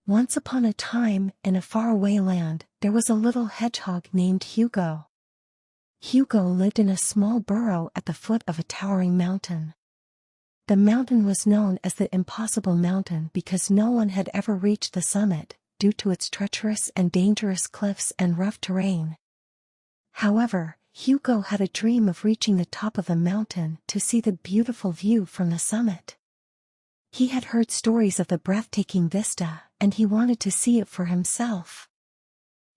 Once upon a time, in a faraway land, there was a little hedgehog named Hugo. Hugo lived in a small burrow at the foot of a towering mountain. The mountain was known as the Impossible Mountain because no one had ever reached the summit, due to its treacherous and dangerous cliffs and rough terrain. However, Hugo had a dream of reaching the top of the mountain to see the beautiful view from the summit. He had heard stories of the breathtaking vista, and he wanted to see it for himself.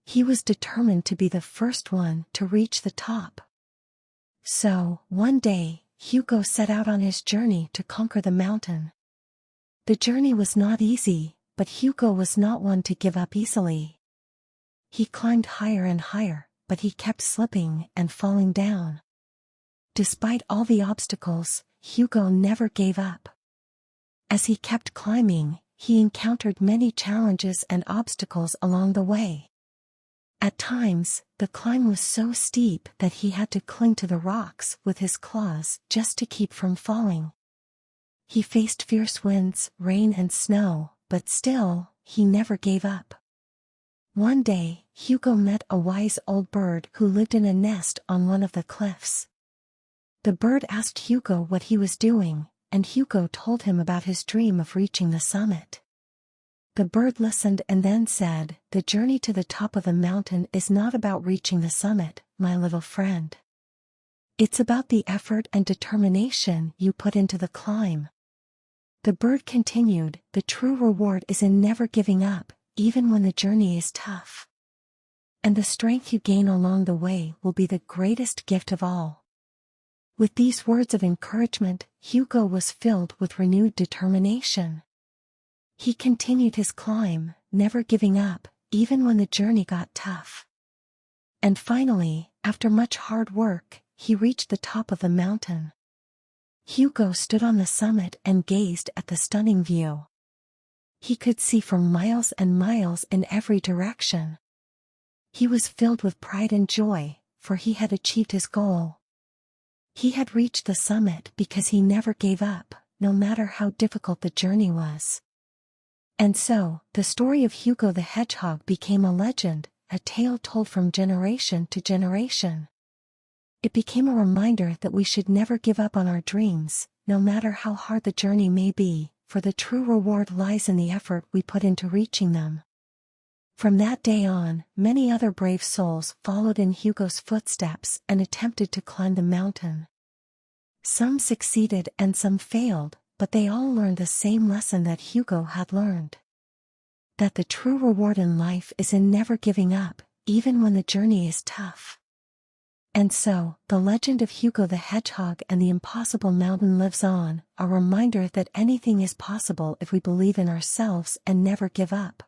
He was determined to be the first one to reach the top. So, one day, Hugo set out on his journey to conquer the mountain. The journey was not easy, but Hugo was not one to give up easily. He climbed higher and higher, but he kept slipping and falling down. Despite all the obstacles, Hugo never gave up. As he kept climbing, he encountered many challenges and obstacles along the way. At times, the climb was so steep that he had to cling to the rocks with his claws just to keep from falling. He faced fierce winds, rain and snow, but still, he never gave up. One day, Hugo met a wise old bird who lived in a nest on one of the cliffs. The bird asked Hugo what he was doing, and Hugo told him about his dream of reaching the summit. The bird listened and then said, "The journey to the top of the mountain is not about reaching the summit, my little friend. It's about the effort and determination you put into the climb." The bird continued, "The true reward is in never giving up, even when the journey is tough. And the strength you gain along the way will be the greatest gift of all." With these words of encouragement, Hugo was filled with renewed determination. He continued his climb, never giving up, even when the journey got tough. And finally, after much hard work, he reached the top of the mountain. Hugo stood on the summit and gazed at the stunning view. He could see for miles and miles in every direction. He was filled with pride and joy, for he had achieved his goal. He had reached the summit because he never gave up, no matter how difficult the journey was. And so, the story of Hugo the Hedgehog became a legend, a tale told from generation to generation. It became a reminder that we should never give up on our dreams, no matter how hard the journey may be, for the true reward lies in the effort we put into reaching them. From that day on, many other brave souls followed in Hugo's footsteps and attempted to climb the mountain. Some succeeded and some failed, but they all learned the same lesson that Hugo had learned. That the true reward in life is in never giving up, even when the journey is tough. And so, the legend of Hugo the Hedgehog and the Impossible Mountain lives on, a reminder that anything is possible if we believe in ourselves and never give up.